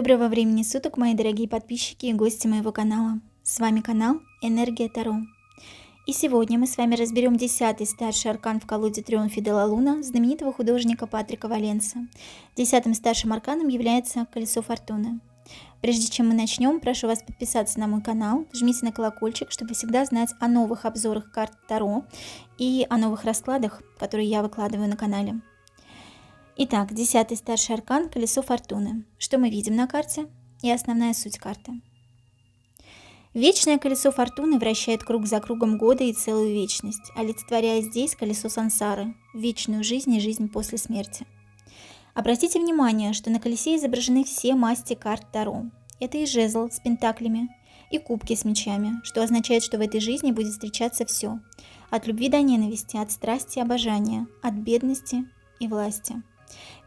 Доброго времени суток, мои дорогие подписчики и гости моего канала. С вами канал Энергия Таро. И сегодня мы с вами разберем 10-й старший аркан в колоде Триумфи Делла Луна знаменитого художника Патрика Валенса. 10-м старшим арканом является Колесо Фортуны. Прежде чем мы начнем, прошу вас подписаться на мой канал, жмите на колокольчик, чтобы всегда знать о новых обзорах карт Таро и о новых раскладах, которые я выкладываю на канале. Итак, 10-й старший аркан – Колесо Фортуны. Что мы видим на карте и основная суть карты. Вечное колесо Фортуны вращает круг за кругом года и целую вечность, олицетворяя здесь колесо сансары, вечную жизнь и жизнь после смерти. Обратите внимание, что на колесе изображены все масти карт Таро. Это и жезл с пентаклями, и кубки с мечами, что означает, что в этой жизни будет встречаться все. От любви до ненависти, от страсти и обожания, от бедности и власти.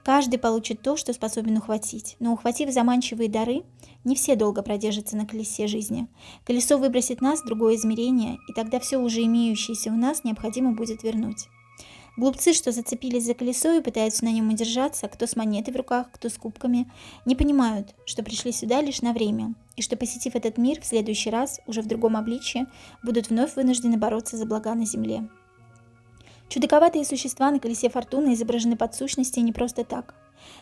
Каждый получит то, что способен ухватить, но ухватив заманчивые дары, не все долго продержатся на колесе жизни. Колесо выбросит нас в другое измерение, и тогда все уже имеющееся у нас необходимо будет вернуть. Глупцы, что зацепились за колесо и пытаются на нем удержаться, кто с монетой в руках, кто с кубками, не понимают, что пришли сюда лишь на время, и что, посетив этот мир, в следующий раз, уже в другом обличье, будут вновь вынуждены бороться за блага на земле. Чудаковатые существа на колесе Фортуны изображены под сущности не просто так.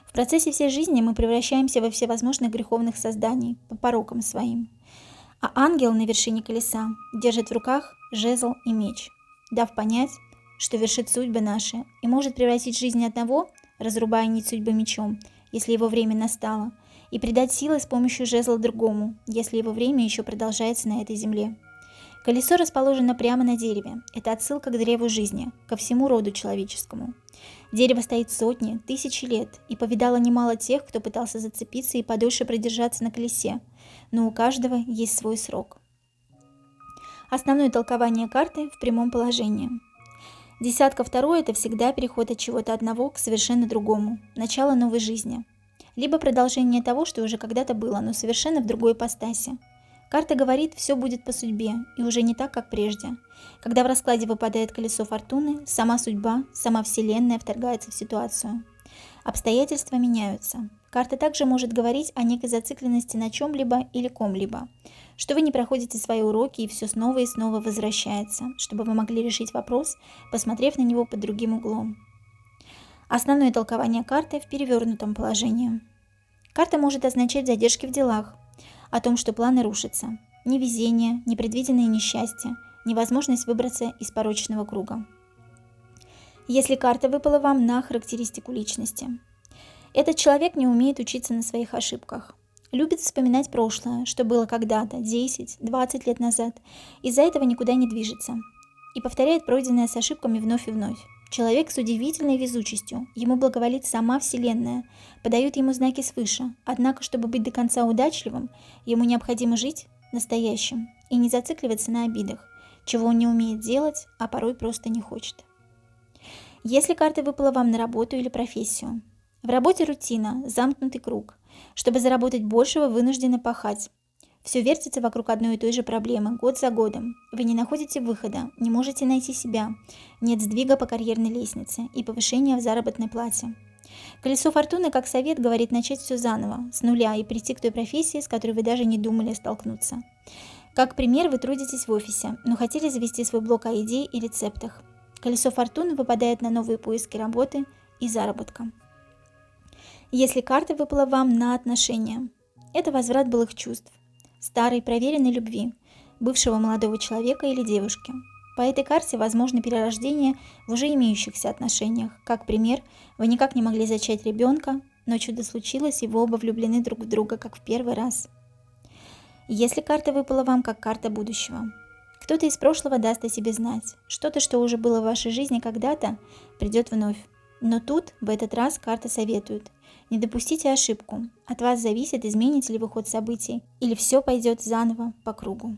В процессе всей жизни мы превращаемся во всевозможных греховных созданий, по порокам своим. А ангел на вершине колеса держит в руках жезл и меч, дав понять, что вершит судьбы наши и может превратить жизнь одного, разрубая нить судьбы мечом, если его время настало, и придать силы с помощью жезла другому, если его время еще продолжается на этой земле. Колесо расположено прямо на дереве. Это отсылка к древу жизни, ко всему роду человеческому. Дерево стоит сотни, тысячи лет и повидало немало тех, кто пытался зацепиться и подольше продержаться на колесе, но у каждого есть свой срок. Основное толкование карты в прямом положении. Десятка второй – это всегда переход от чего-то одного к совершенно другому, начало новой жизни. Либо продолжение того, что уже когда-то было, но совершенно в другой ипостаси. Карта говорит, все будет по судьбе, и уже не так, как прежде. Когда в раскладе выпадает колесо Фортуны, сама судьба, сама Вселенная вторгается в ситуацию. Обстоятельства меняются. Карта также может говорить о некой зацикленности на чем-либо или ком-либо, что вы не проходите свои уроки и все снова и снова возвращается, чтобы вы могли решить вопрос, посмотрев на него под другим углом. Основное толкование карты в перевернутом положении. Карта может означать задержки в делах, о том, что планы рушатся, невезение, непредвиденные несчастья, невозможность выбраться из порочного круга. Если карта выпала вам на характеристику личности. Этот человек не умеет учиться на своих ошибках, любит вспоминать прошлое, что было когда-то, 10-20 лет назад, из-за этого никуда не движется, и повторяет пройденное с ошибками вновь и вновь. Человек с удивительной везучестью, ему благоволит сама Вселенная, подает ему знаки свыше, однако, чтобы быть до конца удачливым, ему необходимо жить настоящим и не зацикливаться на обидах, чего он не умеет делать, а порой просто не хочет. Если карта выпала вам на работу или профессию. В работе рутина, замкнутый круг. Чтобы заработать больше, вы вынуждены пахать. Все вертится вокруг одной и той же проблемы, год за годом. Вы не находите выхода, не можете найти себя, нет сдвига по карьерной лестнице и повышения в заработной плате. Колесо Фортуны, как совет, говорит начать все заново, с нуля и прийти к той профессии, с которой вы даже не думали столкнуться. Как пример, вы трудитесь в офисе, но хотели завести свой блог о идее и рецептах. Колесо Фортуны выпадает на новые поиски работы и заработка. Если карта выпала вам на отношения, это возврат былых чувств, старой проверенной любви, бывшего молодого человека или девушки. По этой карте возможно перерождение в уже имеющихся отношениях. Как пример, вы никак не могли зачать ребенка, но чудо случилось, и вы оба влюблены друг в друга, как в первый раз. Если карта выпала вам как карта будущего. Кто-то из прошлого даст о себе знать. Что-то, что уже было в вашей жизни когда-то, придет вновь. Но тут, в этот раз, карта советует. Не допустите ошибку. От вас зависит, измените ли вы ход событий, или все пойдет заново по кругу.